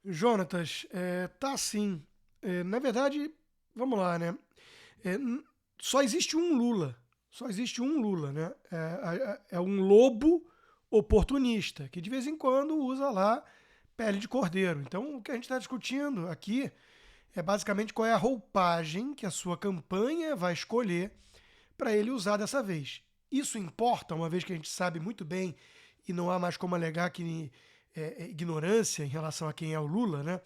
Jonatas, tá sim. Na verdade, vamos lá, né? É, n- Só existe um Lula. Só existe um Lula, né? É um lobo oportunista, que de vez em quando usa lá pele de cordeiro. Então, o que a gente está discutindo aqui é basicamente qual é a roupagem que a sua campanha vai escolher para ele usar dessa vez. Isso importa, uma vez que a gente sabe muito bem e não há mais como alegar que ignorância em relação a quem é o Lula, né?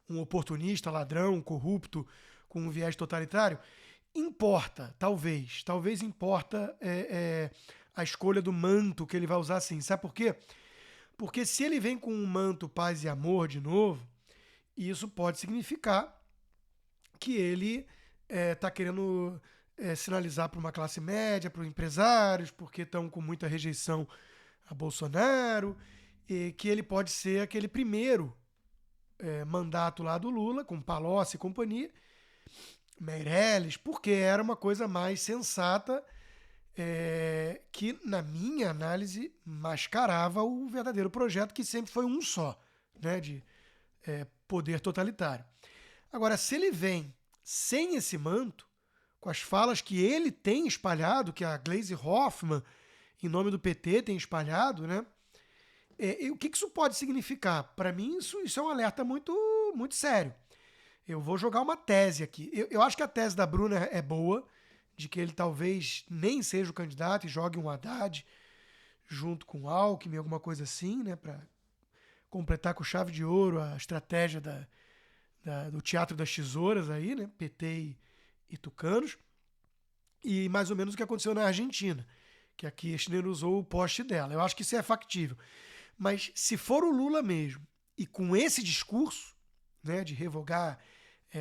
Um oportunista, ladrão, corrupto, com um viés totalitário. Importa, talvez. Talvez importa a escolha do manto que ele vai usar sim. Sabe por quê? Porque se ele vem com um manto paz e amor de novo, isso pode significar que ele está querendo sinalizar para uma classe média, para os empresários, porque estão com muita rejeição a Bolsonaro, e que ele pode ser aquele primeiro mandato lá do Lula, com Palocci e companhia, Meirelles, porque era uma coisa mais sensata, que, na minha análise, mascarava o verdadeiro projeto, que sempre foi um só, né, de poder totalitário. Agora, se ele vem sem esse manto, com as falas que ele tem espalhado, que a Gleisi Hoffmann, em nome do PT, tem espalhado, né? E o que isso pode significar? Para mim, isso é um alerta muito sério. Eu vou jogar uma tese aqui. Eu acho que a tese da Bruna é boa, de que ele talvez nem seja o candidato e jogue um Haddad junto com o Alckmin, alguma coisa assim, né? Para completar com chave de ouro a estratégia do Teatro das Tesouras aí, né? PT e Tucanos. E mais ou menos o que aconteceu na Argentina, que a Kirchner usou o poste dela. Eu acho que isso é factível. Mas se for o Lula mesmo, e com esse discurso, né, de revogar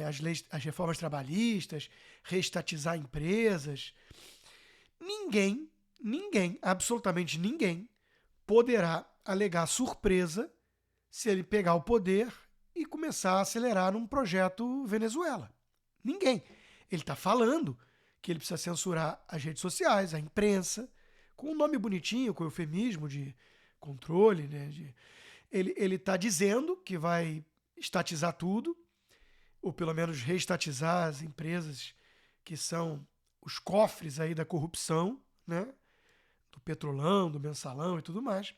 as leis, as reformas trabalhistas, reestatizar empresas, ninguém, absolutamente ninguém, poderá alegar surpresa se ele pegar o poder e começar a acelerar num projeto Venezuela. Ninguém. Ele está falando que ele precisa censurar as redes sociais, a imprensa, com um nome bonitinho, com eufemismo de controle, né? Ele está dizendo que vai estatizar tudo, ou pelo menos reestatizar as empresas que são os cofres aí da corrupção, né? Do Petrolão, do Mensalão e tudo mais.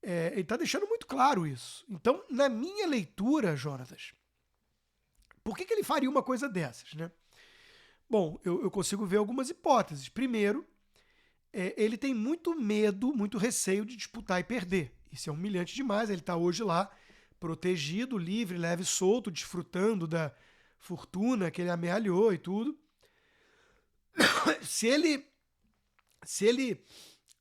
Ele está deixando muito claro isso. Então, na minha leitura, Jonatas, por que ele faria uma coisa dessas, né? Bom, eu consigo ver algumas hipóteses. Primeiro, ele tem muito medo, muito receio de disputar e perder. Isso é humilhante demais. Ele está hoje lá, protegido, livre, leve, solto, desfrutando da fortuna que ele amealhou e tudo. Se ele, se ele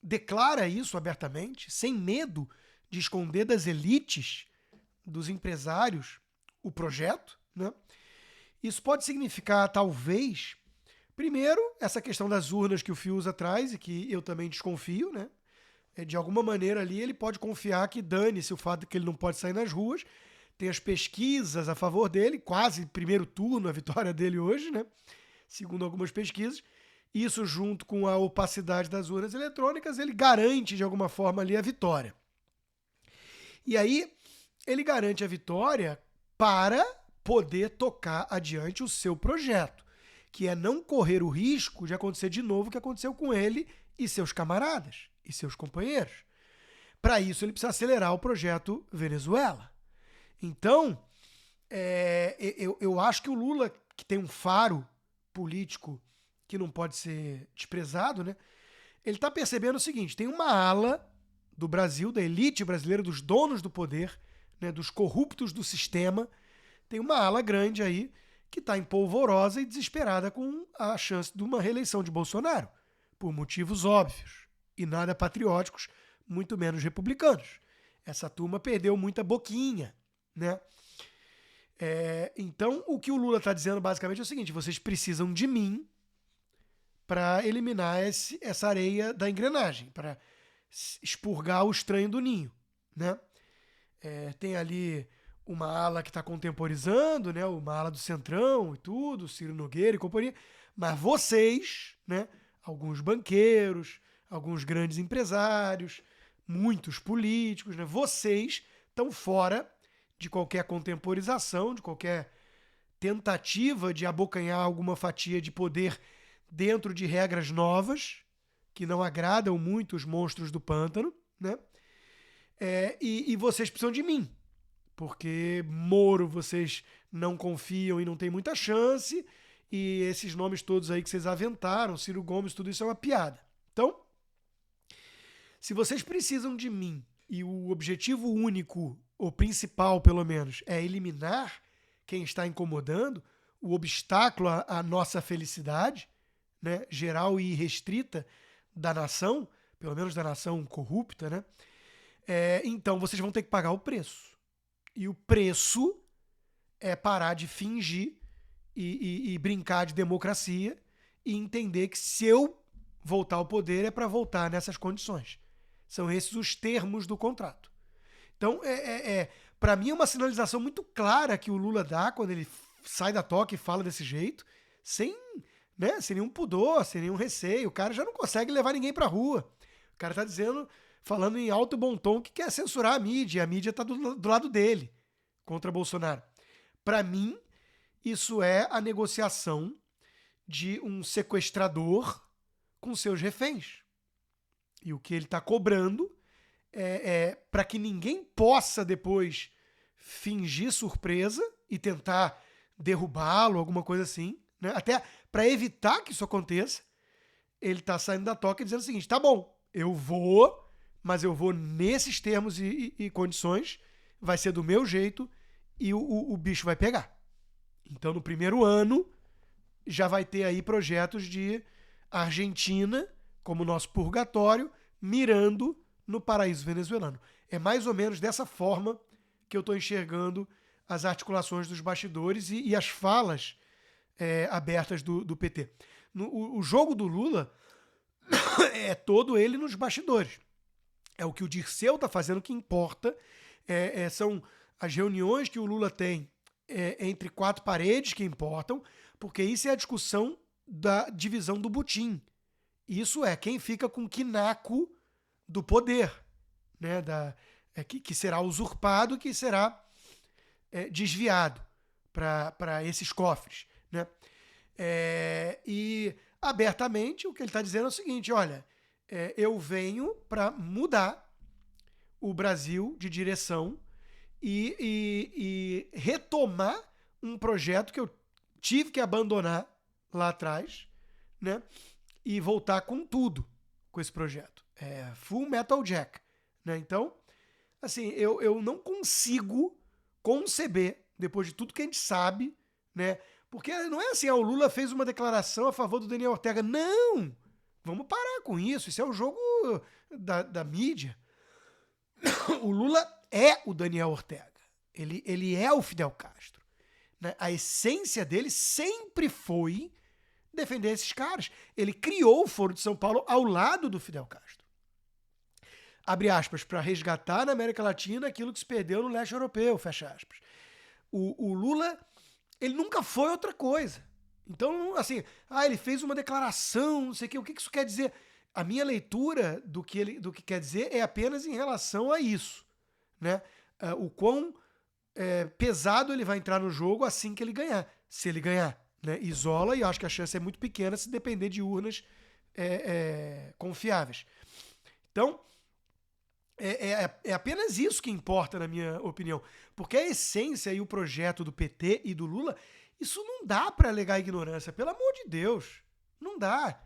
declara isso abertamente, sem medo de esconder das elites, dos empresários, o projeto, né? Isso pode significar, talvez, primeiro, essa questão das urnas que o Fiuza traz e que eu também desconfio, né? De alguma maneira ali ele pode confiar que dane-se o fato de que ele não pode sair nas ruas. Tem as pesquisas a favor dele, quase primeiro turno a vitória dele hoje, né? Segundo algumas pesquisas. Isso junto com a opacidade das urnas eletrônicas, ele garante de alguma forma ali a vitória. E aí ele garante a vitória para poder tocar adiante o seu projeto, que é não correr o risco de acontecer de novo o que aconteceu com ele e seus camaradas e seus companheiros. Para isso, ele precisa acelerar o projeto Venezuela. Então, eu acho que o Lula, que tem um faro político que não pode ser desprezado, né? Ele está percebendo o seguinte: tem uma ala do Brasil, da elite brasileira, dos donos do poder, né, dos corruptos do sistema, tem uma ala grande aí que está empolvorosa e desesperada com a chance de uma reeleição de Bolsonaro, por motivos óbvios e nada patrióticos, muito menos republicanos. Essa turma perdeu muita boquinha, né? Então, o que o Lula está dizendo basicamente é o seguinte: vocês precisam de mim para eliminar essa areia da engrenagem, para expurgar o estranho do ninho, né? Tem ali uma ala que está contemporizando, né? Uma ala do Centrão e tudo, Ciro Nogueira e companhia, mas vocês, né? Alguns banqueiros, alguns grandes empresários, muitos políticos, né? Vocês estão fora de qualquer contemporização, de qualquer tentativa de abocanhar alguma fatia de poder dentro de regras novas, que não agradam muito os monstros do pântano, né? E vocês precisam de mim, porque Moro vocês não confiam e não tem muita chance, e esses nomes todos aí que vocês aventaram, Ciro Gomes, tudo isso é uma piada. Então, se vocês precisam de mim e o objetivo único, ou principal pelo menos, é eliminar quem está incomodando, o obstáculo à nossa felicidade, né, geral e irrestrita da nação, pelo menos da nação corrupta, né, então vocês vão ter que pagar o preço. E o preço é parar de fingir e brincar de democracia e entender que se eu voltar ao poder é para voltar nessas condições. São esses os termos do contrato. Então, para mim é uma sinalização muito clara que o Lula dá quando ele sai da toca e fala desse jeito, sem nenhum pudor, sem nenhum receio. O cara já não consegue levar ninguém pra rua. O cara tá dizendo, falando em alto e bom tom, que quer censurar a mídia, e a mídia tá do lado dele, contra Bolsonaro. Para mim, isso é a negociação de um sequestrador com seus reféns. E o que ele está cobrando para que ninguém possa depois fingir surpresa e tentar derrubá-lo, alguma coisa assim, né? Até para evitar que isso aconteça, ele está saindo da toca e dizendo o seguinte: tá bom, eu vou, mas eu vou nesses termos e condições, vai ser do meu jeito e o bicho vai pegar. Então, no primeiro ano, já vai ter aí projetos de Argentina como nosso purgatório, mirando no paraíso venezuelano. É mais ou menos dessa forma que eu estou enxergando as articulações dos bastidores e as falas abertas do PT. O jogo do Lula é todo ele nos bastidores. É o que o Dirceu está fazendo que importa. São as reuniões que o Lula tem entre quatro paredes que importam, porque isso é a discussão da divisão do butim. Isso é quem fica com o quinaco do poder, né? Que será usurpado, que será desviado para esses cofres, né? E abertamente o que ele está dizendo é o seguinte: olha, eu venho para mudar o Brasil de direção e retomar um projeto que eu tive que abandonar lá atrás, né? E voltar com tudo com esse projeto. Full Metal Jack, né? Então, assim, eu não consigo conceber, depois de tudo que a gente sabe, né? Porque não é assim, o Lula fez uma declaração a favor do Daniel Ortega. Não! Vamos parar com isso. Isso é o jogo da mídia. O Lula é o Daniel Ortega. Ele é o Fidel Castro, né? A essência dele sempre foi defender esses caras. Ele criou o Foro de São Paulo ao lado do Fidel Castro. Abre aspas, para resgatar na América Latina aquilo que se perdeu no leste europeu, fecha aspas. O Lula, ele nunca foi outra coisa. Então, assim, ele fez uma declaração, não sei o que isso quer dizer? A minha leitura do que quer dizer é apenas em relação a isso, né? O quão pesado ele vai entrar no jogo assim que ele ganhar. Se ele ganhar, né? Isola, e eu acho que a chance é muito pequena se depender de urnas confiáveis. Então, é apenas isso que importa, na minha opinião. Porque a essência e o projeto do PT e do Lula, isso não dá para alegar ignorância. Pelo amor de Deus. Não dá.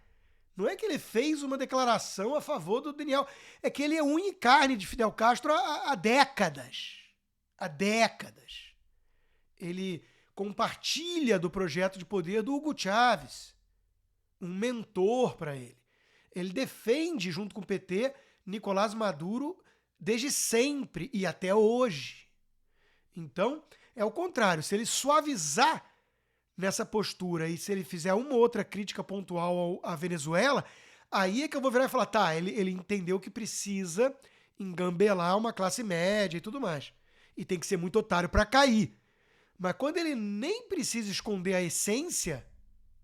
Não é que ele fez uma declaração a favor do Daniel. É que ele é unha e carne de Fidel Castro há décadas. Há décadas. Ele compartilha do projeto de poder do Hugo Chávez. Um mentor para ele. Ele defende, junto com o PT, Nicolás Maduro desde sempre e até hoje. Então, é o contrário. Se ele suavizar nessa postura e se ele fizer uma ou outra crítica pontual à Venezuela, aí é que eu vou virar e falar, tá, ele entendeu que precisa engambelar uma classe média e tudo mais. E tem que ser muito otário para cair. Mas quando ele nem precisa esconder a essência,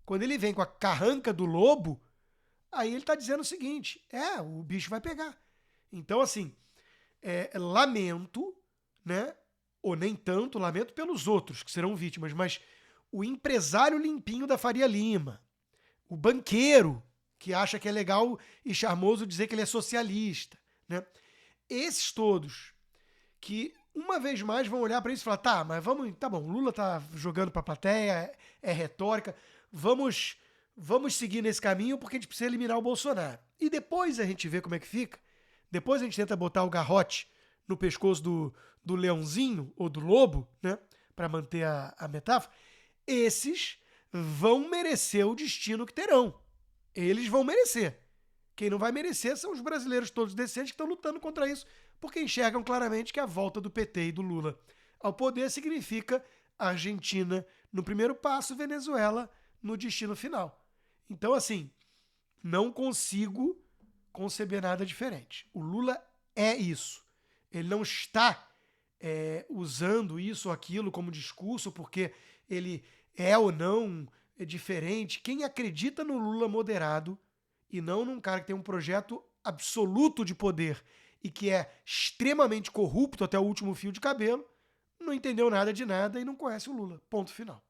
quando ele vem com a carranca do lobo, aí ele tá dizendo o seguinte, o bicho vai pegar. Então, assim, lamento, né, ou nem tanto, lamento pelos outros que serão vítimas, mas o empresário limpinho da Faria Lima, o banqueiro que acha que é legal e charmoso dizer que ele é socialista, né? Esses todos que uma vez mais vão olhar para isso e falar, tá, mas vamos, tá bom, o Lula tá jogando para a plateia, é retórica, vamos seguir nesse caminho porque a gente precisa eliminar o Bolsonaro. E depois a gente vê como é que fica, depois a gente tenta botar o garrote no pescoço do leãozinho ou do lobo, né, para manter a metáfora, esses vão merecer o destino que terão. Eles vão merecer. Quem não vai merecer são os brasileiros todos decentes que estão lutando contra isso, porque enxergam claramente que a volta do PT e do Lula ao poder significa Argentina no primeiro passo, Venezuela no destino final. Então, assim, não consigo conceber nada diferente. O Lula é isso. Ele não está usando isso ou aquilo como discurso porque ele é ou não diferente. Quem acredita no Lula moderado e não num cara que tem um projeto absoluto de poder e que é extremamente corrupto até o último fio de cabelo, não entendeu nada de nada e não conhece o Lula. Ponto final.